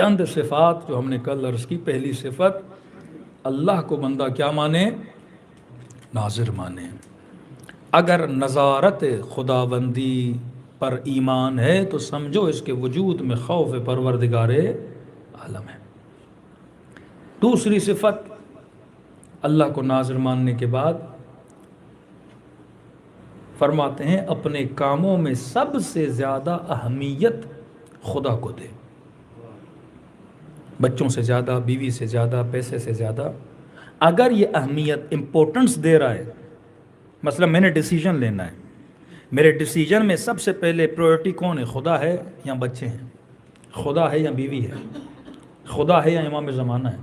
چند صفات جو ہم نے کل عرض کی. پہلی صفت، اللہ کو بندہ کیا مانے؟ ناظر مانے. اگر نظارت خداوندی پر ایمان ہے تو سمجھو اس کے وجود میں خوف پروردگار عالم ہے. دوسری صفت، اللہ کو ناظر ماننے کے بعد فرماتے ہیں اپنے کاموں میں سب سے زیادہ اہمیت خدا کو دے. بچوں سے زیادہ، بیوی سے زیادہ، پیسے سے زیادہ. اگر یہ اہمیت، امپورٹنس دے رہا ہے، مثلا میں نے ڈیسیجن لینا ہے، میرے ڈیسیجن میں سب سے پہلے پریورٹی کون ہے؟ خدا ہے یا بچے ہیں؟ خدا ہے یا بیوی ہے؟ خدا ہے یا امام زمانہ ہے؟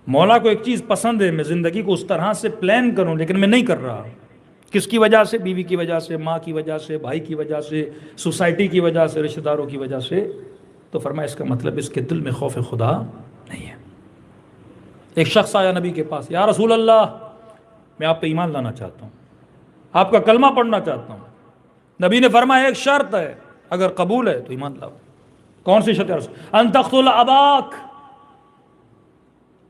مولا کو ایک چیز پسند ہے، میں زندگی کو اس طرح سے پلان کروں، لیکن میں نہیں کر رہا. کس کی وجہ سے؟ بیوی کی وجہ سے، ماں کی وجہ سے، بھائی کی وجہ سے، سوسائٹی کی وجہ سے، رشتہ داروں کی وجہ سے. تو فرمایا اس کا مطلب اس کے دل میں خوف خدا نہیں ہے. ایک شخص آیا نبی کے پاس، یا رسول اللہ میں آپ پہ ایمان لانا چاہتا ہوں، آپ کا کلمہ پڑھنا چاہتا ہوں. نبی نے فرمایا ایک شرط ہے، اگر قبول ہے تو ایمان لاؤ. کون سی شرط ہے؟ ان تقتل اباک.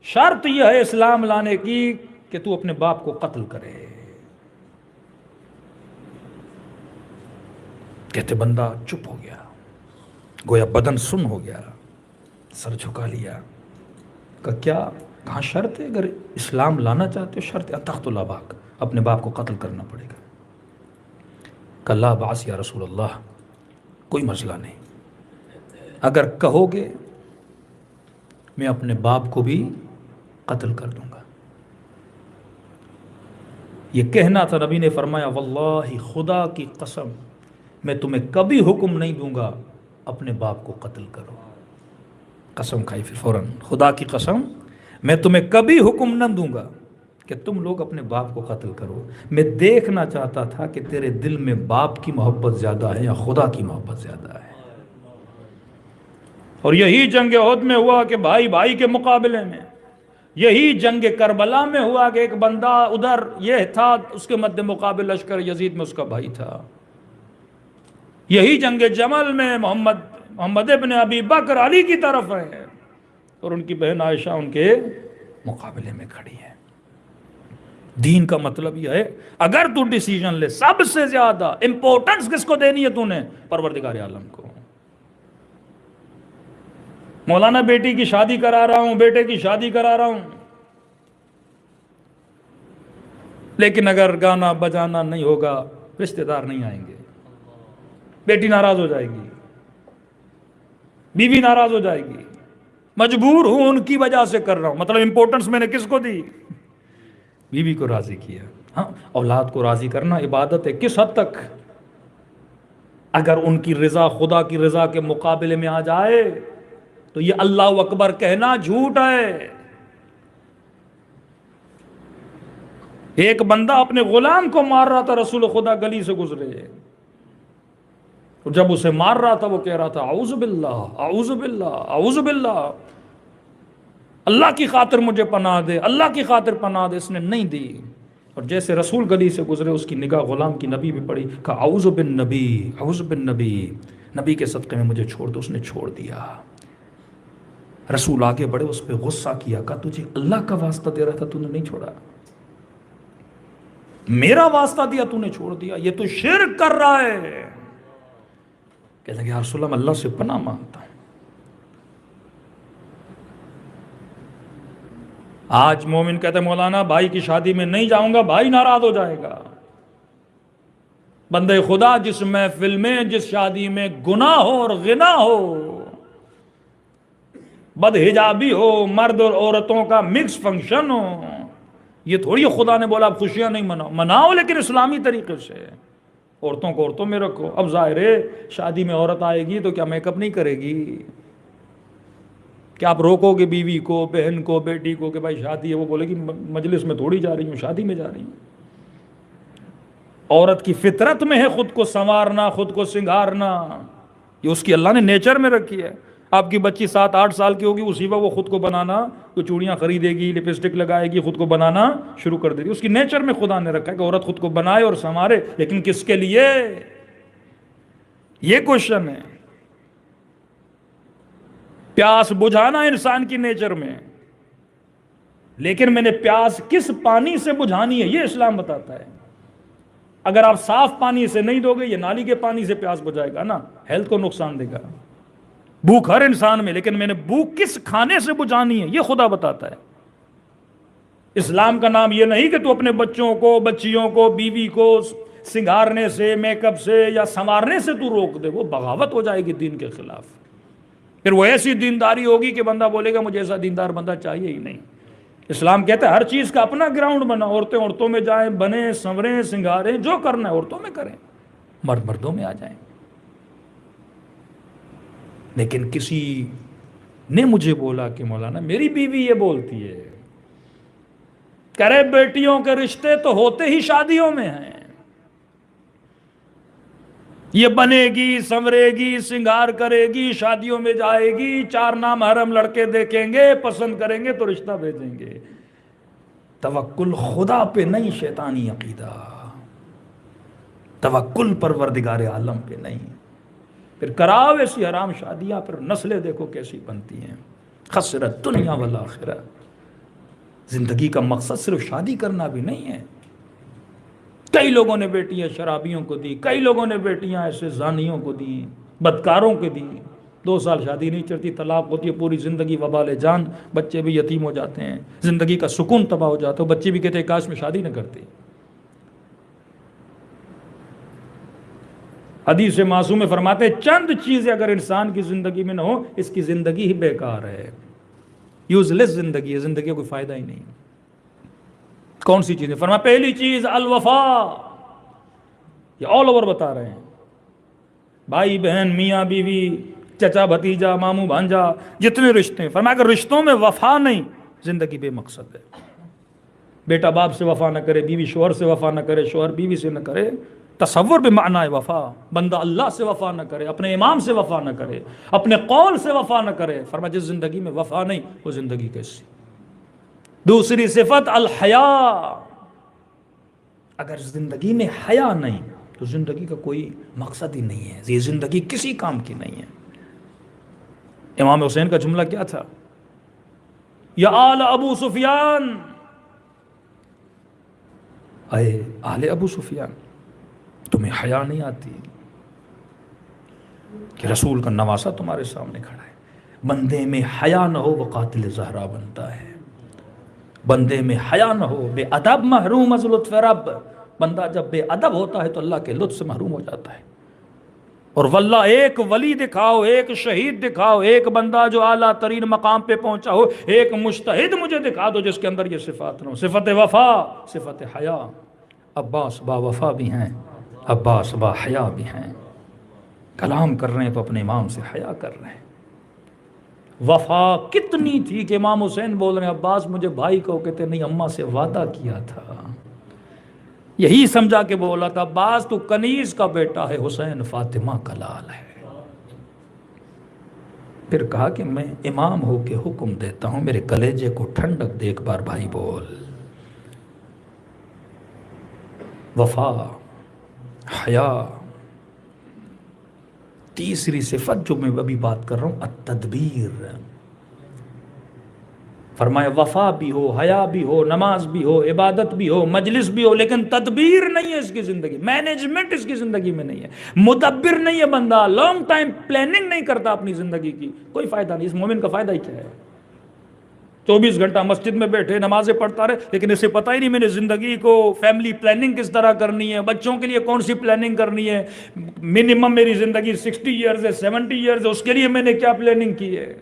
شرط یہ ہے اسلام لانے کی کہ تو اپنے باپ کو قتل کرے. کہتے بندہ چپ ہو گیا، گویا بدن سن ہو گیا، سر جھکا لیا. کہاں شرط ہے؟ اگر اسلام لانا چاہتے ہو شرط ہے تقتل اباک، اپنے باپ کو قتل کرنا پڑے گا. کہ لا باس یا رسول اللہ، کوئی مسئلہ نہیں، اگر کہو گے میں اپنے باپ کو بھی قتل کر دوں گا. یہ کہنا تھا. نبی نے فرمایا واللہ، خدا کی قسم، میں تمہیں کبھی حکم نہیں دوں گا اپنے باپ کو قتل کرو. قسم کھائی پھر فوراً، خدا کی قسم میں تمہیں کبھی حکم نہ دوں گا کہ تم لوگ اپنے باپ کو قتل کرو. میں دیکھنا چاہتا تھا کہ تیرے دل میں باپ کی محبت زیادہ ہے یا خدا کی محبت زیادہ ہے. اور یہی جنگ احد میں ہوا کہ بھائی بھائی کے مقابلے میں. یہی جنگ کربلا میں ہوا کہ ایک بندہ ادھر یہ تھا، اس کے مد مقابل لشکر یزید میں اس کا بھائی تھا. یہی جنگ جمل میں محمد ابن ابی بکر علی کی طرف ہے اور ان کی بہن عائشہ ان کے مقابلے میں کھڑی ہے. دین کا مطلب یہ ہے اگر تو ڈیسیجن لے، سب سے زیادہ امپورٹنس کس کو دینی ہے؟ تو نے پروردگار عالم کو. مولانا بیٹی کی شادی کرا رہا ہوں، بیٹے کی شادی کرا رہا ہوں، لیکن اگر گانا بجانا نہیں ہوگا رشتہ دار نہیں آئیں گے، بیٹی ناراض ہو جائے گی، بیوی ناراض ہو جائے گی. مجبور ہوں، ان کی وجہ سے کر رہا ہوں. مطلب امپورٹنس میں نے کس کو دی؟ بیوی کو راضی کیا. ہاں، اولاد کو راضی کرنا عبادت ہے. کس حد تک؟ اگر ان کی رضا خدا کی رضا کے مقابلے میں آ جائے تو یہ اللہ اکبر کہنا جھوٹ ہے. ایک بندہ اپنے غلام کو مار رہا تھا، رسول خدا گلی سے گزرے، جب اسے مار رہا تھا وہ کہہ رہا تھا اعوذ باللہ اعوذ باللہ اعوذ باللہ، اللہ کی خاطر مجھے پناہ دے، اللہ کی خاطر پناہ دے. اس نے نہیں دی، اور جیسے رسول گلی سے گزرے اس کی نگاہ غلام کی نبی بھی پڑی. کہا اعوذ بالنبی اعوذ بالنبی، نبی کے صدقے میں مجھے چھوڑ دو. اس نے چھوڑ دیا. رسول آگے بڑھے، اس پہ غصہ کیا. کہا تجھے اللہ کا واسطہ دے رہا تھا، تو نے نہیں چھوڑا، میرا واسطہ دیا تو نے چھوڑ دیا، یہ تو شرک کر رہا ہے. کہنے لگے یا رسول اللہ، اللہ سے پناہ مانگتا ہوں. آج مومن کہتے ہیں مولانا بھائی کی شادی میں نہیں جاؤں گا، بھائی ناراض ہو جائے گا. بندے خدا جس محفل میں، جس شادی میں گناہ ہو اور غنا ہو، بد حجابی ہو، مرد اور عورتوں کا مکس فنکشن ہو، یہ تھوڑی خدا نے بولا اب خوشیاں نہیں مناؤ، مناؤ لیکن اسلامی طریقے سے. عورتوں کو عورتوں میں رکھو. اب ظاہر ہے شادی میں عورت آئے گی تو کیا میک اپ نہیں کرے گی؟ کیا آپ روکو گے بیوی کو، بہن کو، بیٹی کو کہ بھائی شادی ہے؟ وہ بولے گی مجلس میں تھوڑی جا رہی ہوں، شادی میں جا رہی ہوں. عورت کی فطرت میں ہے خود کو سنوارنا، خود کو سنگھارنا، یہ اس کی اللہ نے نیچر میں رکھی ہے. آپ کی بچی 7-8 سال کی ہوگی، اسی وقت وہ خود کو بنانا، تو چوڑیاں خریدے گی، لپسٹک لگائے گی، خود کو بنانا شروع کر دے گی. اس کی نیچر میں خدا نے رکھا ہے کہ عورت خود کو بنائے اور سنوارے، لیکن کس کے لیے؟ یہ کوشچن ہے. پیاس بجھانا انسان کی نیچر میں، لیکن میں نے پیاس کس پانی سے بجھانی ہے یہ اسلام بتاتا ہے۔ اگر آپ صاف پانی سے نہیں دو گے، یہ نالی کے پانی سے پیاس بجھائے گا نا، ہیلتھ کو نقصان دے گا۔ بھوک ہر انسان میں، لیکن میں نے بھوک کس کھانے سے بجھانی ہے یہ خدا بتاتا ہے۔ اسلام کا نام یہ نہیں کہ تو اپنے بچوں کو، بچیوں کو، بیوی کو سنگارنے سے، میک اپ سے یا سنوارنے سے تو روک دے، وہ بغاوت ہو جائے گی دین کے خلاف۔ پھر وہ ایسی دینداری ہوگی کہ بندہ بولے گا مجھے ایسا دیندار بندہ چاہیے ہی نہیں۔ اسلام کہتا ہے ہر چیز کا اپنا گراؤنڈ بنا، عورتیں عورتوں میں جائیں، بنیں، سنوریں، سنگاریں، جو کرنا ہے عورتوں میں کریں، مرد مردوں میں آ جائیں۔ لیکن کسی نے مجھے بولا کہ مولانا میری بیوی یہ بولتی ہے، کرے بیٹیوں کے رشتے تو ہوتے ہی شادیوں میں ہیں، یہ بنے گی، سنورے گی، سنگار کرے گی، شادیوں میں جائے گی، 4 نامحرم لڑکے دیکھیں گے، پسند کریں گے تو رشتہ بھیجیں گے۔ توکل خدا پہ نہیں، شیطانی عقیدہ، توکل پروردگار عالم پہ نہیں۔ پھر کراؤ ایسی حرام شادیاں، پھر نسلیں دیکھو کیسی بنتی ہیں۔ خسرت دنیا والآخرہ۔ زندگی کا مقصد صرف شادی کرنا بھی نہیں ہے۔ کئی لوگوں نے بیٹیاں شرابیوں کو دی، کئی لوگوں نے بیٹیاں ایسے زانیوں کو دی، بدکاروں کو دی۔ 2 سال شادی نہیں چلتی، طلاق ہوتی ہے، پوری زندگی وبال جان، بچے بھی یتیم ہو جاتے ہیں، زندگی کا سکون تباہ ہو جاتا ہے، بچے بھی کہتے ہیں کاش میں شادی نہ کرتی۔ حدیث معصوم میں فرماتے ہیں چند چیزیں اگر انسان کی زندگی میں نہ ہو، اس کی زندگی ہی بیکار ہے، یوز لیس زندگی ہے، زندگی کا کوئی فائدہ ہی نہیں۔ کون سی چیزیں؟ فرمایا پہلی چیز الوفا، یہ آل اوور بتا رہے ہیں، بھائی بہن، میاں بیوی، چچا بھتیجا، ماموں بھانجا، جتنے رشتے ہیں، فرمایا اگر رشتوں میں وفا نہیں، زندگی بے مقصد ہے۔ بیٹا باپ سے وفا نہ کرے، بیوی شوہر سے وفا نہ کرے، شوہر بیوی سے نہ کرے، تصور بے معنی وفا، بندہ اللہ سے وفا نہ کرے، اپنے امام سے وفا نہ کرے، اپنے قول سے وفا نہ کرے، فرمایا جس زندگی میں وفا نہیں وہ زندگی کیسی؟ دوسری صفت الحیا، اگر زندگی میں حیا نہیں تو زندگی کا کوئی مقصد ہی نہیں ہے، یہ زندگی کسی کام کی نہیں ہے۔ امام حسین کا جملہ کیا تھا؟ یا آل ابو سفیان، اے آل ابو سفیان، تمہیں حیا نہیں آتی کہ رسول کا نواسہ تمہارے سامنے کھڑا ہے؟ بندے میں حیا نہ ہو وہ قاتل زہرا بنتا ہے، بندے میں حیا نہ ہو بے ادب محروم از لطف رب، بندہ جب بے ادب ہوتا ہے تو اللہ کے لطف سے محروم ہو جاتا ہے۔ اور واللہ ایک ولی دکھاؤ، ایک شہید دکھاؤ، ایک بندہ جو اعلیٰ ترین مقام پہ پہنچا ہو، ایک مجتہد مجھے دکھا دو جس کے اندر یہ صفات نہ ہو، صفت وفا، صفت حیا۔ عباس با وفا بھی ہیں، عباس با حیا بھی ہیں، کلام کر رہے ہیں تو اپنے امام سے حیا کر رہے ہیں۔ وفا کتنی تھی کہ امام حسین بول رہے ہیں عباس مجھے بھائی کو، کہتے نہیں اماں سے وعدہ کیا تھا، یہی سمجھا کے بولا تھا عباس تو کنیز کا بیٹا ہے، حسین فاطمہ کا لال ہے۔ پھر کہا کہ میں امام ہو کے حکم دیتا ہوں، میرے کلیجے کو ٹھنڈک دے، ایک بار بھائی بول۔ وفا، حیا۔ تیسری صفت جو میں ابھی بات کر رہا ہوں التدبیر، فرمایا وفا بھی ہو، حیا بھی ہو، نماز بھی ہو، عبادت بھی ہو، مجلس بھی ہو، لیکن تدبیر نہیں ہے اس کی زندگی، مینجمنٹ اس کی زندگی میں نہیں ہے، مدبر نہیں ہے بندہ، لانگ ٹائم پلاننگ نہیں کرتا اپنی زندگی کی، کوئی فائدہ نہیں۔ اس مومن کا فائدہ ہی کیا ہے؟ 24 گھنٹہ مسجد میں بیٹھے نمازیں پڑھتا رہے، لیکن اسے پتہ ہی نہیں میں نے زندگی کو فیملی پلاننگ کس طرح کرنی ہے، بچوں کے لیے کون سی پلاننگ کرنی ہے، منیمم میری زندگی 60 ایئرز ہے، 70 ایئرز ہے، اس کے لیے میں نے کیا پلاننگ کی ہے۔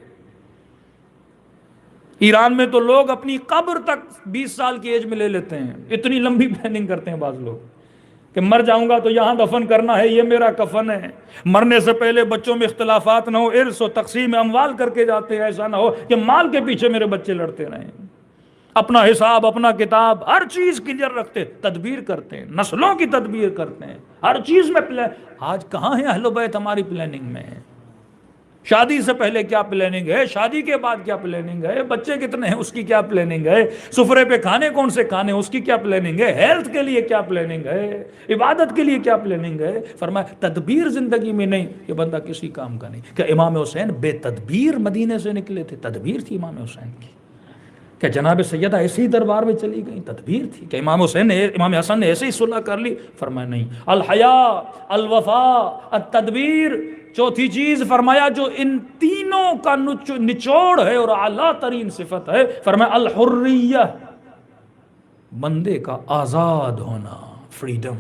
ایران میں تو لوگ اپنی قبر تک 20 سال کی ایج میں لے لیتے ہیں، اتنی لمبی پلاننگ کرتے ہیں بعض لوگ کہ مر جاؤں گا تو یہاں دفن کرنا ہے، یہ میرا کفن ہے، مرنے سے پہلے بچوں میں اختلافات نہ ہو، ارث و تقسیم اموال کر کے جاتے ہیں، ایسا نہ ہو کہ مال کے پیچھے میرے بچے لڑتے رہیں، اپنا حساب، اپنا کتاب، ہر چیز کلیئر رکھتے، تدبیر کرتے ہیں، نسلوں کی تدبیر کرتے ہیں، ہر چیز میں آج کہاں ہے اہل بیت ہماری پلاننگ میں؟ شادی سے پہلے کیا پلاننگ ہے، شادی کے بعد کیا پلاننگ ہے، بچے کتنے ہیں اس کی کیا پلاننگ ہے، سفرے پہ کھانے کون سے کھانے اس کی کیا پلاننگ ہے، ہیلتھ کے لیے کیا پلاننگ ہے، عبادت کے لیے کیا پلاننگ ہے۔ فرمایا تدبیر زندگی میں نہیں، یہ بندہ کسی کام کا نہیں۔ کہ امام حسین بے تدبیر مدینے سے نکلے تھے؟ تدبیر تھی امام حسین کی۔ کہ جناب سیدہ ایسے ہی دربار میں چلی گئی؟ تدبیر تھی۔ کہ امام حسن نے ایسے ہی صلح کر لی؟ فرمایا نہیں۔ الحیا، الوفا، التدبیر، چوتھی چیز فرمایا جو ان تینوں کا نچوڑ ہے اور اعلیٰ ترین صفت ہے، فرمایا الحریہ، بندے کا آزاد ہونا، فریڈم۔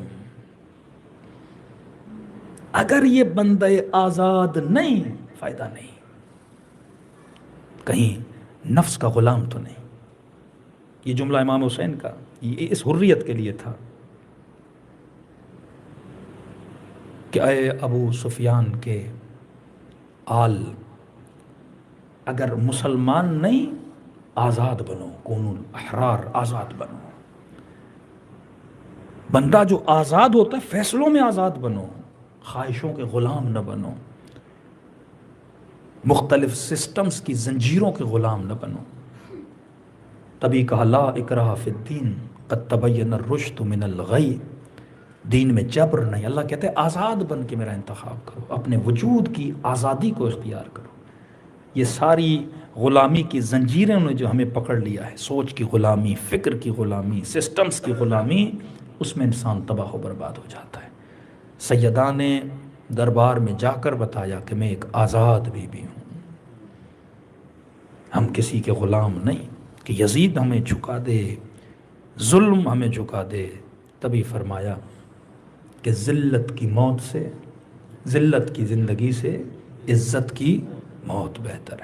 اگر یہ بندہ آزاد نہیں، فائدہ نہیں، کہیں نفس کا غلام تو نہیں۔ یہ جملہ امام حسین کا یہ اس حریت کے لیے تھا کہ اے ابو سفیان کے آل، اگر مسلمان نہیں آزاد بنو، کونوا الاحرار، آزاد بنو۔ بندہ جو آزاد ہوتا ہے فیصلوں میں آزاد بنو، خواہشوں کے غلام نہ بنو، مختلف سسٹمز کی زنجیروں کے غلام نہ بنو۔ تبھی کہا لا اکراہ فی الدین قد تبین الرشد من الغی، دین میں جبر نہیں۔ اللہ کہتے ہیں آزاد بن کے میرا انتخاب کرو، اپنے وجود کی آزادی کو اختیار کرو۔ یہ ساری غلامی کی زنجیریں نے جو ہمیں پکڑ لیا ہے، سوچ کی غلامی، فکر کی غلامی، سسٹمز کی غلامی، اس میں انسان تباہ و برباد ہو جاتا ہے۔ سیدہ نے دربار میں جا کر بتایا کہ میں ایک آزاد بی بی ہوں، ہم کسی کے غلام نہیں کہ یزید ہمیں جھکا دے، ظلم ہمیں جھکا دے۔ تبھی فرمایا کہ ذلت کی موت سے، ذلت کی زندگی سے عزت کی موت بہتر ہے۔